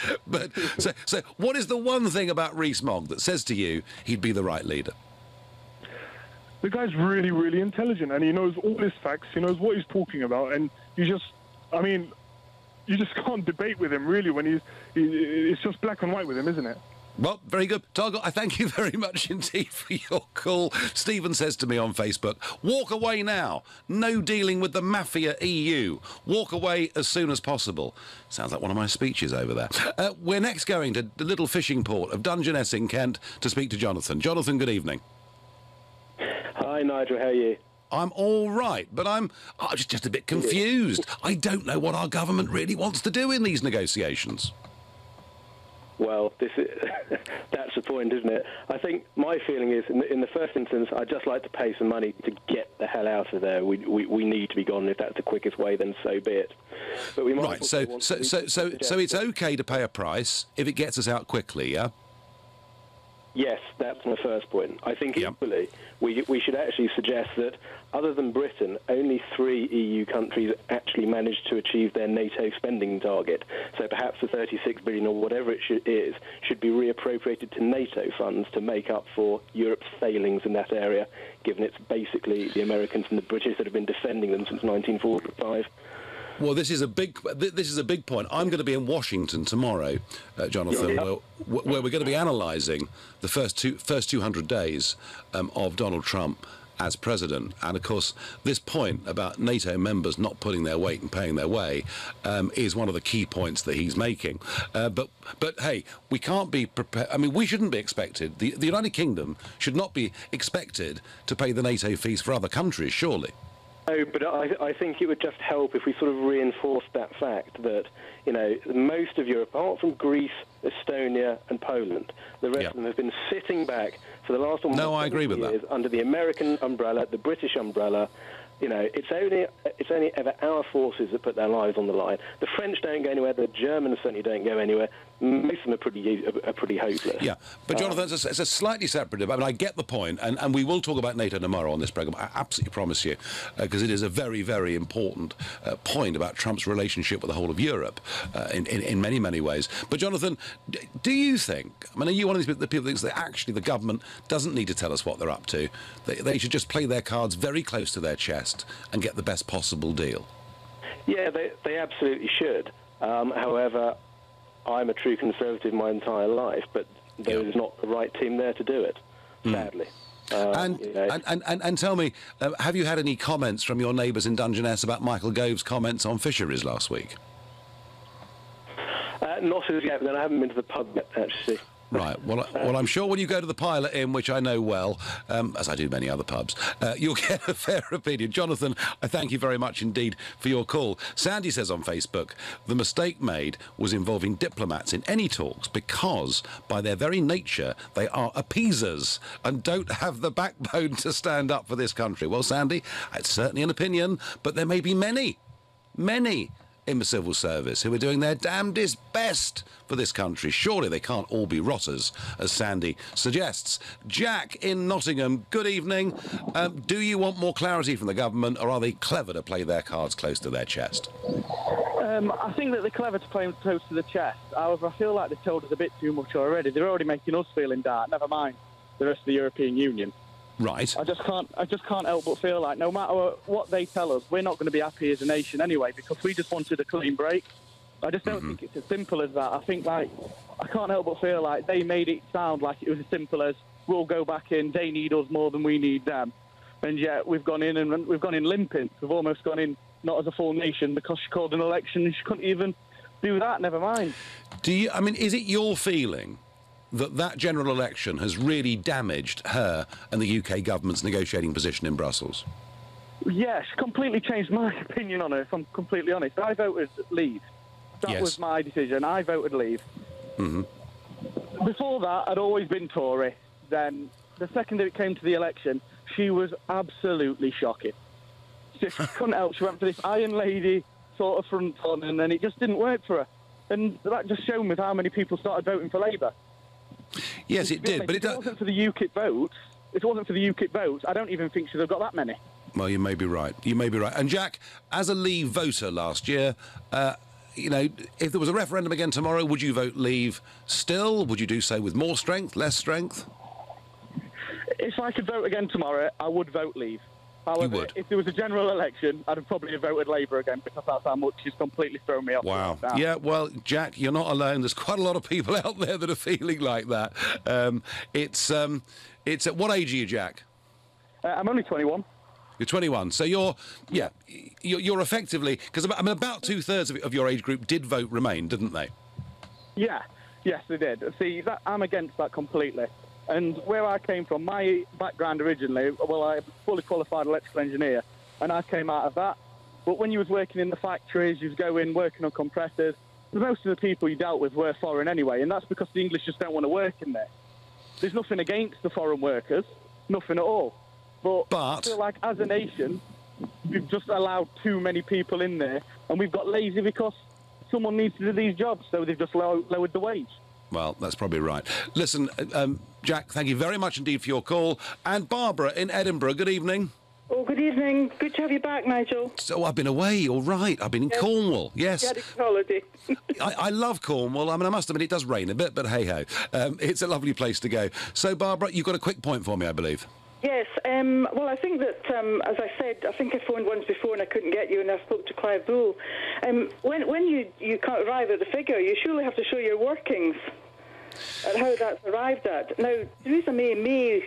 so what is the one thing about Rees-Mogg that says to you he'd be the right leader? The guy's really, really intelligent, and he knows all his facts. He knows what he's talking about, and you just can't debate with him, really, when it's just black and white with him, isn't it? Well, very good. Target, I thank you very much indeed for your call. Stephen says to me on Facebook, walk away now. No dealing with the mafia EU. Walk away as soon as possible. Sounds like one of my speeches over there. We're next going to the little fishing port of Dungeness in Kent to speak to Jonathan. Jonathan, good evening. Hi, Nigel. How are you? I'm all right, but I'm just a bit confused. I don't know what our government really wants to do in these negotiations. Well, that's the point, isn't it? I think my feeling is, in the first instance, I'd just like to pay some money to get the hell out of there. We need to be gone. If that's the quickest way, then so be it. But we might right. So it's okay to pay a price if it gets us out quickly, yeah? Yes, that's my first point. I think equally, we should actually suggest that, other than Britain, only 3 EU countries actually managed to achieve their NATO spending target. So perhaps the 36 billion or whatever it is should be reappropriated to NATO funds to make up for Europe's failings in that area, given it's basically the Americans and the British that have been defending them since 1945. Well, this is a big point. I'm going to be in Washington tomorrow, Jonathan, where we're going to be analysing the first 200 days of Donald Trump as president. And, of course, this point about NATO members not putting their weight and paying their way is one of the key points that he's making. But hey, we can't be prepared. I mean, we shouldn't be expected. The United Kingdom should not be expected to pay the NATO fees for other countries, surely. No, but I think it would just help if we sort of reinforced that fact that, most of Europe, apart from Greece, Estonia and Poland, the rest of them have been sitting back for the last almost 20 years under the American umbrella, the British umbrella. It's only ever our forces that put their lives on the line. The French don't go anywhere. The Germans certainly don't go anywhere. Most of them are pretty hopeless. Yeah, but Jonathan, it's a slightly separate debate. I mean, I get the point, and we will talk about NATO tomorrow on this programme. I absolutely promise you, because it is a very, very important point about Trump's relationship with the whole of Europe in many, many ways. But Jonathan, do you think? I mean, are you one of the people that thinks that actually the government doesn't need to tell us what they're up to? They should just play their cards very close to their chest and get the best possible deal? Yeah, they absolutely should. However, I'm a true conservative my entire life, but there is not the right team there to do it, sadly. And tell me, have you had any comments from your neighbours in Dungeness about Michael Gove's comments on fisheries last week? Not as yet, but then I haven't been to the pub yet, actually. Right. Well, I'm sure when you go to the Pilot Inn, which I know well, as I do many other pubs, you'll get a fair opinion. Jonathan, I thank you very much indeed for your call. Sandy says on Facebook, the mistake made was involving diplomats in any talks because, by their very nature, they are appeasers and don't have the backbone to stand up for this country. Well, Sandy, it's certainly an opinion, but there may be many in the civil service who are doing their damnedest best for this country. Surely they can't all be rotters, as Sandy suggests. Jack in Nottingham, good evening. Do you want more clarity from the government, or are they clever to play their cards close to their chest? I think that they're clever to play them close to the chest. However, I feel like they've told us a bit too much already. They're already making us feel in dark, never mind the rest of the European Union. Right. I just can't help but feel like no matter what they tell us, we're not going to be happy as a nation anyway, because we just wanted a clean break. I just don't think it's as simple as that. I think, I can't help but feel like they made it sound like it was as simple as we'll go back in, they need us more than we need them. And yet we've gone in limping. We've almost gone in not as a full nation because she called an election and she couldn't even do that, never mind. Is it your feeling that general election has really damaged her and the UK government's negotiating position in Brussels? Yes, completely changed my opinion on it, if I'm completely honest. I voted leave. That was my decision. I voted leave. Before that, I'd always been Tory. Then, the second that it came to the election, she was absolutely shocking. She couldn't help. She went for this Iron Lady sort of front on, and then it just didn't work for her. And that just showed me how many people started voting for Labour. Yes, it did, but if it wasn't for the UKIP votes, I don't even think she'd have got that many. Well, you may be right. And Jack, as a Leave voter last year, if there was a referendum again tomorrow, would you vote Leave still? Would you do so with more strength, less strength? If I could vote again tomorrow, I would vote Leave. However, if there was a general election, I'd have probably voted Labour again because that's how much he's completely thrown me off. Wow. Right now. Yeah, well, Jack, you're not alone. There's quite a lot of people out there that are feeling like that. It's at what age are you, Jack? I'm only 21. You're 21, so you're effectively, because about 2/3 of your age group did vote Remain, didn't they? Yeah, yes, they did. See, I'm against that completely. And where I came from, my background originally, well, I'm a fully qualified electrical engineer, and I came out of that. But when you was working in the factories, you was going working on compressors, most of the people you dealt with were foreign anyway, and that's because the English just don't want to work in there. There's nothing against the foreign workers, nothing at all. But I feel like as a nation, we've just allowed too many people in there, and we've got lazy because someone needs to do these jobs, so they've just lowered the wage. Well, that's probably right. Listen, Jack, thank you very much indeed for your call. And Barbara in Edinburgh, good evening. Oh, good evening. Good to have you back, Nigel. So I've been away, all right. I've been in Cornwall, yes. You had a good holiday. I love Cornwall. I mean, I must admit, it does rain a bit, but hey-ho. It's a lovely place to go. So, Barbara, you've got a quick point for me, I believe. Yes. Well, I think that, as I said, I think I phoned once before and I couldn't get you, and I spoke to Clive Bull. When you can't arrive at the figure, you surely have to show your workings and how that's arrived at. Now, Theresa may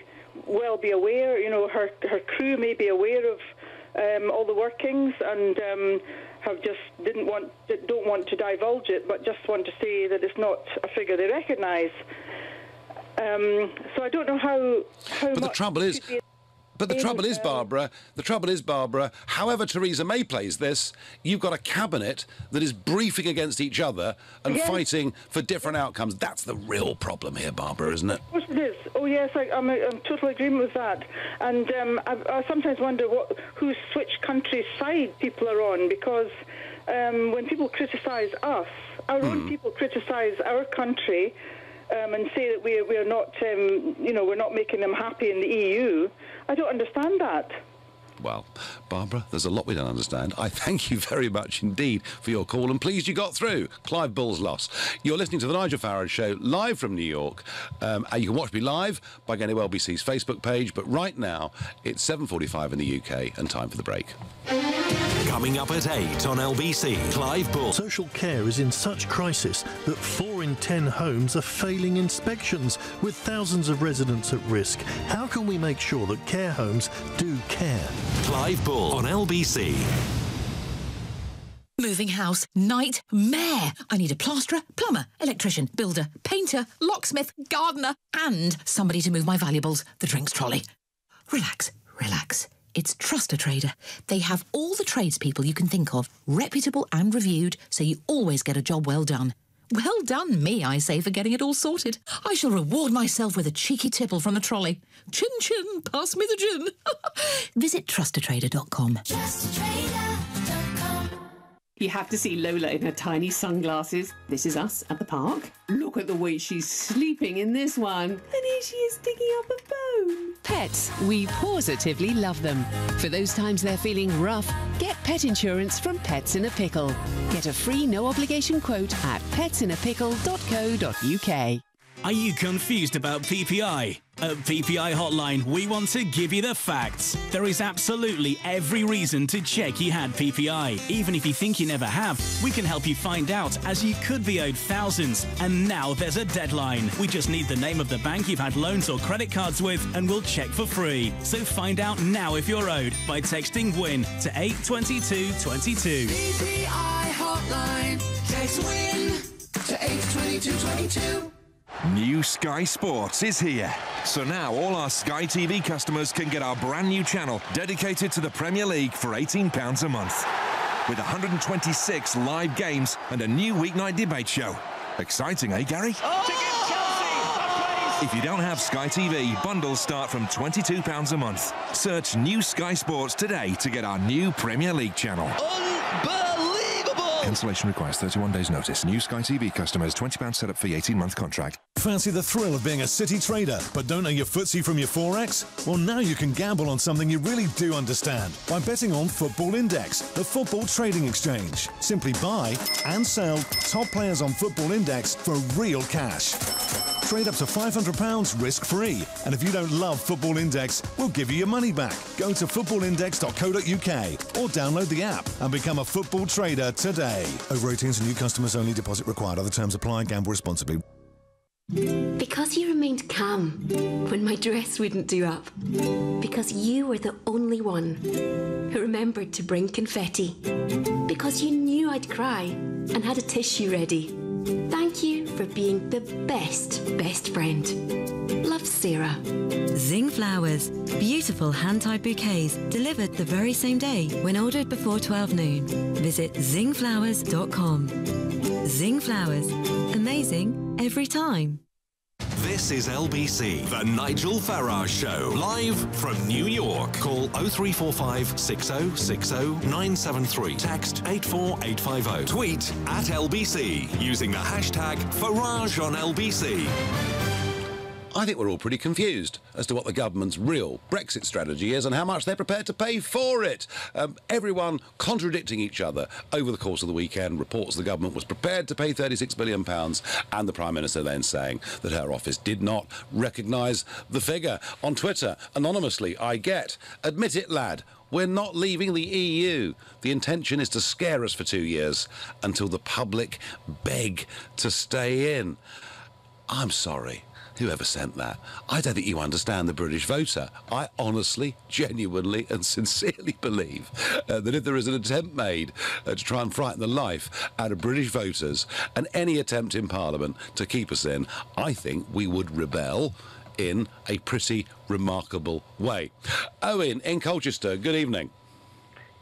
well be aware, you know, her crew may be aware of all the workings and have just don't want to divulge it, but just want to say that it's not a figure they recognise. So I don't know how But much the trouble is... But the trouble is, Barbara, however Theresa May plays this, you've got a cabinet that is briefing against each other and fighting for different outcomes. That's the real problem here, Barbara, isn't it? Of course it is. Oh, yes, I'm total agreement with that. And I sometimes wonder which country's side people are on, because when people criticise us, our own people criticise our country and say that we're not, we're not making them happy in the EU. I don't understand that. Well, Barbara, there's a lot we don't understand. I thank you very much indeed for your call, and pleased you got through. Clive Bull's loss. You're listening to the Nigel Farage Show live from New York. And you can watch me live by going to LBC's Facebook page, but right now it's 7:45 in the UK and time for the break. Coming up at 8 on LBC, Clive Bull. Social care is in such crisis that 4 in 10 homes are failing inspections, with thousands of residents at risk. How can we make sure that care homes do care? Clive Bull on LBC. Moving house, nightmare. I need a plasterer, plumber, electrician, builder, painter, locksmith, gardener, and somebody to move my valuables, the drinks trolley. Relax, relax. It's Trust a Trader. They have all the tradespeople you can think of, reputable and reviewed, so you always get a job well done. Well done me, I say, for getting it all sorted. I shall reward myself with a cheeky tipple from the trolley. Chin chin, pass me the gin. Visit trustatrader.com. You have to see Lola in her tiny sunglasses. This is us at the park. Look at the way she's sleeping in this one. And here she is digging up a bone. Pets, we positively love them. For those times they're feeling rough, get pet insurance from Pets in a Pickle. Get a free no-obligation quote at petsinapickle.co.uk. Are you confused about PPI? At PPI Hotline, we want to give you the facts. There is absolutely every reason to check you had PPI. Even if you think you never have, we can help you find out, as you could be owed thousands. And now there's a deadline. We just need the name of the bank you've had loans or credit cards with, and we'll check for free. So find out now if you're owed by texting WIN to 82222. PPI Hotline. Text WIN to 82222. New Sky Sports is here. So now all our Sky TV customers can get our brand new channel dedicated to the Premier League for £18 a month. With 126 live games and a new weeknight debate show. Exciting, eh, Gary? If you don't have Sky TV, bundles start from £22 a month. Search New Sky Sports today to get our new Premier League channel. Cancellation requires 31 days notice. New Sky TV customers, £20 setup fee, 18-month contract. Fancy the thrill of being a city trader, but don't know your footsie from your Forex? Well, now you can gamble on something you really do understand by betting on Football Index, the football trading exchange. Simply buy and sell top players on Football Index for real cash. Trade up to £500 risk-free. And if you don't love Football Index, we'll give you your money back. Go to footballindex.co.uk or download the app and become a football trader today. Over 18s and new customers only. Deposit required. Other terms apply. Gamble responsibly. Because you remained calm when my dress wouldn't do up. Because you were the only one who remembered to bring confetti. Because you knew I'd cry and had a tissue ready. Thank you for being the best friend. Love, Sarah. Zing Flowers. Beautiful hand-tied bouquets delivered the very same day when ordered before 12 noon. Visit zingflowers.com. Zing Flowers. Amazing every time. This is LBC, the Nigel Farage Show, live from New York. Call 0345 6060 973. Text 84850. Tweet at LBC using the hashtag Farage on LBC. I think we're all pretty confused as to what the government's real Brexit strategy is and how much they're prepared to pay for it. Everyone contradicting each other over the course of the weekend. Reports the government was prepared to pay £36 billion, and the Prime Minister then saying that her office did not recognise the figure. On Twitter, anonymously, I get, admit it, lad, we're not leaving the EU. The intention is to scare us for 2 years until the public beg to stay in. I'm sorry. Whoever sent that. I don't think you understand the British voter. I honestly, genuinely and sincerely believe that if there is an attempt made to try and frighten the life out of British voters and any attempt in Parliament to keep us in, I think we would rebel in a pretty remarkable way. Owen in Colchester, good evening.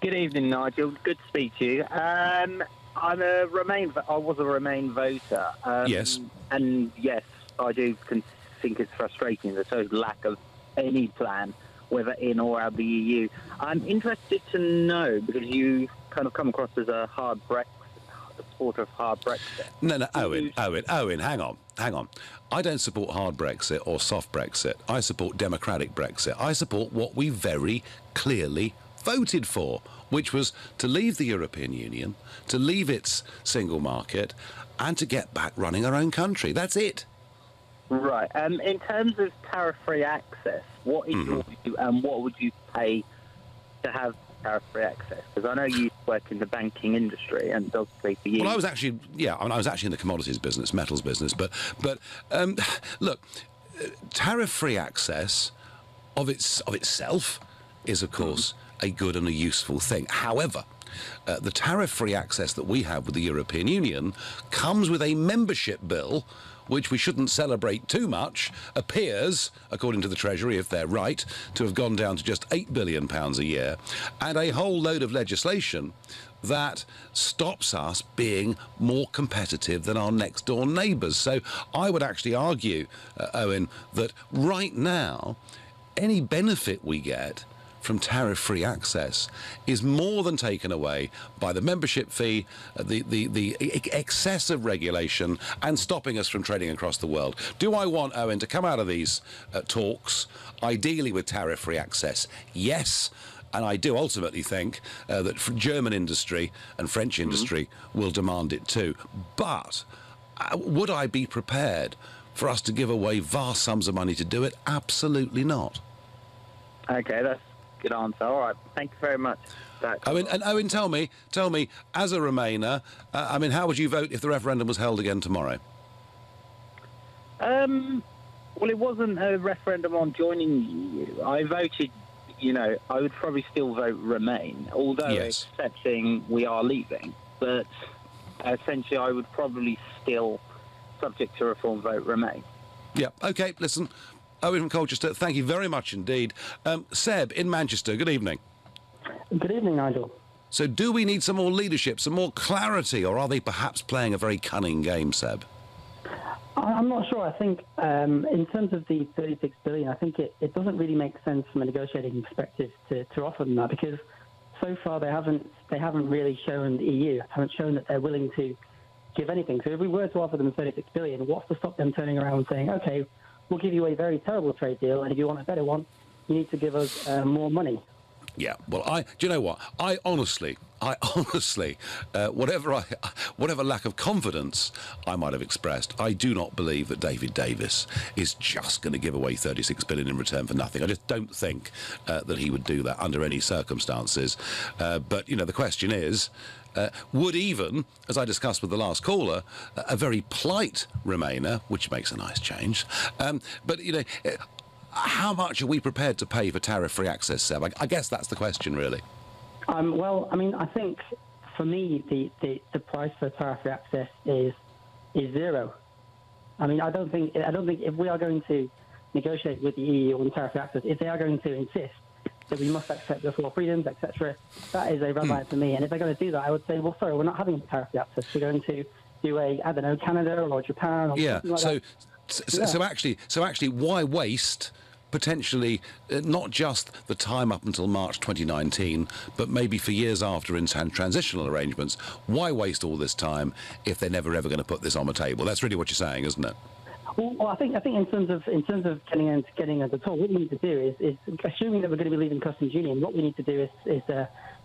Good evening, Nigel. Good to speak to you. I was a Remain voter. Yes. And yes, I do think it's frustrating, the total lack of any plan, whether in or out of the EU. I'm interested to know, because you kind of come across as a hard Brexit, a supporter of hard Brexit. No, Owen, hang on. I don't support hard Brexit or soft Brexit. I support democratic Brexit. I support what we very clearly voted for, which was to leave the European Union, to leave its single market, and to get back running our own country. That's it. Right. In terms of tariff-free access, what is your view, and what would you pay to have tariff-free access? Because I know you work in the banking industry, and obviously for you. Well, I was actually in the commodities business, metals business, but look, tariff-free access of itself is, of course, a good and a useful thing. However, the tariff-free access that we have with the European Union comes with a membership bill, which we shouldn't celebrate too much, appears, according to the Treasury, if they're right, to have gone down to just £8 billion a year, and a whole load of legislation that stops us being more competitive than our next-door neighbours. So I would actually argue, Owen, that right now, any benefit we get from tariff-free access is more than taken away by the membership fee, the excessive regulation, and stopping us from trading across the world. Do I want, Owen, to come out of these talks, ideally with tariff-free access? Yes. And I do ultimately think that German industry and French industry will demand it too. But would I be prepared for us to give away vast sums of money to do it? Absolutely not. Okay, that's a good answer. All right, thank you very much. Owen, tell me, as a Remainer, how would you vote if the referendum was held again tomorrow? Well, it wasn't a referendum on joining the EU. I voted, I would probably still vote Remain, although accepting we are leaving. But essentially, I would probably still, subject to reform, vote Remain. Yeah, OK, listen, Owen from Colchester, thank you very much indeed. Seb in Manchester, good evening. Good evening, Nigel. So do we need some more leadership, some more clarity, or are they perhaps playing a very cunning game, Seb? I'm not sure. I think in terms of the 36 billion, I think it doesn't really make sense from a negotiating perspective to offer them that, because so far they haven't really shown, the EU haven't shown that they're willing to give anything. So if we were to offer them 36 billion, what's to stop them turning around and saying, OK, we'll give you a very terrible trade deal, and if you want a better one, you need to give us more money. Yeah, well, do you know what? I honestly, whatever lack of confidence I might have expressed, I do not believe that David Davis is just going to give away 36 billion in return for nothing. I just don't think that he would do that under any circumstances. But, you know, the question is, would even, as I discussed with the last caller, a very polite Remainer, which makes a nice change, but, you know, how much are we prepared to pay for tariff-free access, Seb? I guess that's the question, really. Well, I mean, I think for me, the price for tariff-free access is zero. I mean, I don't think if we are going to negotiate with the EU on tariff-free access, if they are going to insist that we must accept the four freedoms, etc., that is a red line for me. And if they're going to do that, I would say, well, sorry, we're not having tariff-free access. We're going to do I don't know, Canada or Japan or something like that. So actually, why waste potentially not just the time up until March 2019, but maybe for years after in transitional arrangements? Why waste all this time if they're never ever going to put this on the table? That's really what you're saying, isn't it? Well, I think in terms of getting at the top, what we need to do is assuming that we're going to be leaving customs union, what we need to do is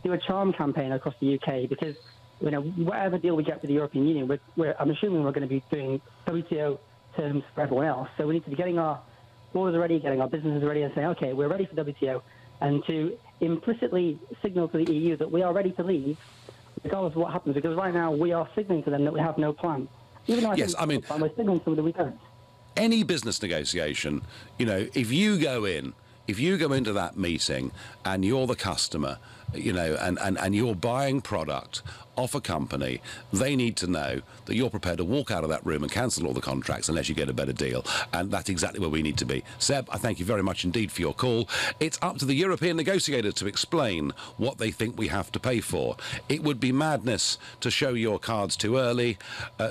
do a charm campaign across the UK, because you know whatever deal we get with the European Union, I'm assuming we're going to be doing WTO terms for everyone else. So we need to be getting our borders ready, getting our businesses ready, and saying, okay, we're ready for WTO, and to implicitly signal to the EU that we are ready to leave, regardless of what happens. Because right now we are signaling to them that we have no plan. Even though we're signaling to them that we don't. Any business negotiation, you know, if you go into that meeting and you're the customer, you know, and you're buying product off a company, they need to know that you're prepared to walk out of that room and cancel all the contracts unless you get a better deal. And that's exactly where we need to be. Seb, I thank you very much indeed for your call. It's up to the European negotiators to explain what they think we have to pay for. It would be madness to show your cards too early.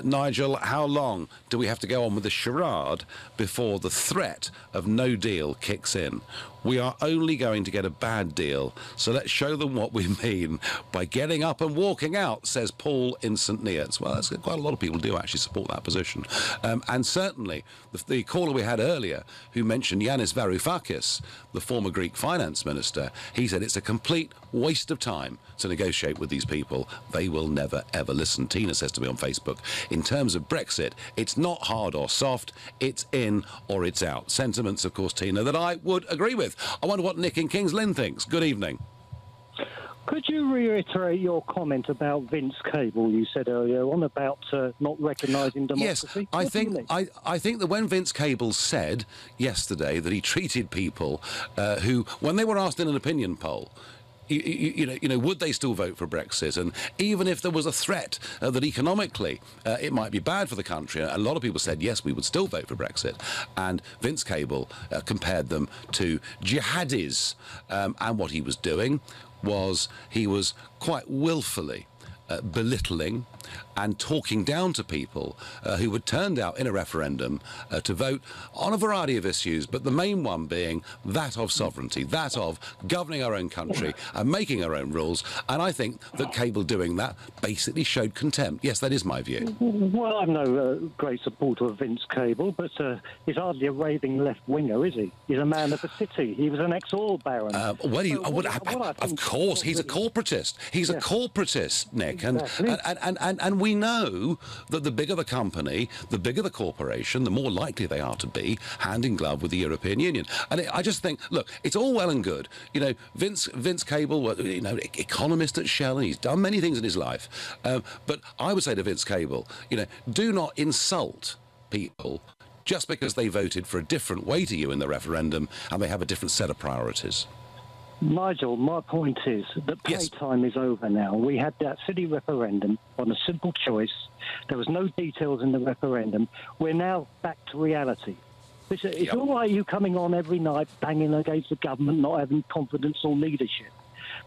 Nigel, how long do we have to go on with the charade before the threat of no deal kicks in? We are only going to get a bad deal, so let's show them what we mean by getting up and walking out, says Paul in St Neots. Well, that's quite a lot of people do actually support that position. And certainly, the caller we had earlier, who mentioned Yanis Varoufakis, the former Greek finance minister, he said it's a complete waste of time to negotiate with these people. They will never, ever listen. Tina says to me on Facebook, in terms of Brexit, it's not hard or soft, it's in or it's out. Sentiments, of course, Tina, that I would agree with. I wonder what Nick in Kings Lynn thinks. Good evening. Could you reiterate your comment about Vince Cable you said earlier on about not recognising democracy? Yes, I think that when Vince Cable said yesterday that he treated people who, when they were asked in an opinion poll, you know, would they still vote for Brexit? And even if there was a threat that economically it might be bad for the country, a lot of people said, yes, we would still vote for Brexit. And Vince Cable compared them to jihadis. And what he was doing was he was quite willfully belittling and talking down to people who were turned out in a referendum to vote on a variety of issues, but the main one being that of sovereignty, that of governing our own country and making our own rules. And I think that Cable doing that basically showed contempt. Yes, that is my view. Well, I'm no great supporter of Vince Cable, but he's hardly a raving left-winger, is he? He's a man of the city. He was an ex-oil baron. Of course, he's a corporatist. He's a corporatist, Nick. Exactly. And we know that the bigger the company, the bigger the corporation, the more likely they are to be hand in glove with the European Union. And I just think, look, it's all well and good. You know, Vince Cable, you know, economist at Shell, and he's done many things in his life. But I would say to Vince Cable, you know, do not insult people just because they voted for a different way to you in the referendum and they have a different set of priorities. Nigel, my point is that playtime is over now. We had that silly referendum on a simple choice. There was no details in the referendum. We're now back to reality. It's all right you coming on every night banging against the government, not having confidence or leadership.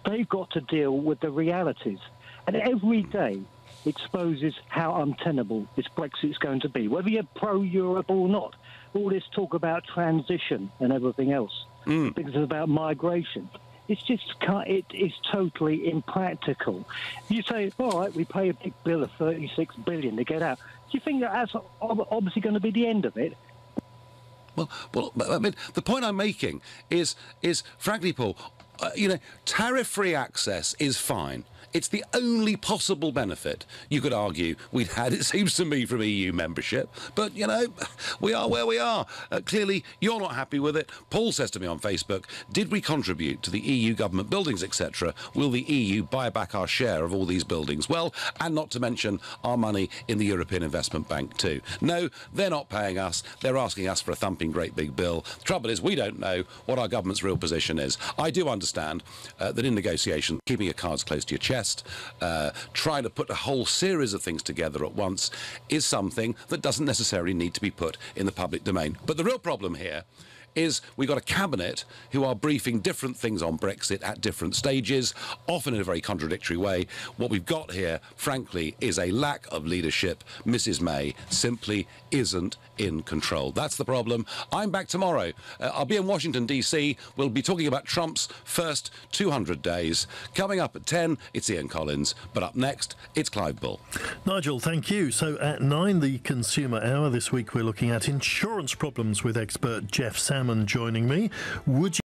They've got to deal with the realities. And every day exposes how untenable this Brexit's going to be, whether you're pro-Europe or not. All this talk about transition and everything else. Because it's about migration. It's just, it is totally impractical. You say, all right, we pay a big bill of 36 billion to get out. Do you think that that's obviously going to be the end of it? Well, I mean, the point I'm making is frankly, Paul, tariff-free access is fine. It's the only possible benefit you could argue we'd had, it seems to me, from EU membership. But, we are where we are. Clearly, you're not happy with it. Paul says to me on Facebook, did we contribute to the EU government buildings, etc.? Will the EU buy back our share of all these buildings? Well, and not to mention our money in the European Investment Bank too. No, they're not paying us. They're asking us for a thumping great big bill. The trouble is, we don't know what our government's real position is. I do understand that in negotiations, keeping your cards close to your chest, trying to put a whole series of things together at once is something that doesn't necessarily need to be put in the public domain. But the real problem here is we've got a cabinet who are briefing different things on Brexit at different stages, often in a very contradictory way. What we've got here, frankly, is a lack of leadership. Mrs May simply isn't in control. That's the problem. I'm back tomorrow. I'll be in Washington, D.C. We'll be talking about Trump's first 200 days. Coming up at 10, it's Ian Collins. But up next, it's Clive Bull. Nigel, thank you. So at 9, the Consumer Hour. This week we're looking at insurance problems with expert Jeff Salmon joining me. Would you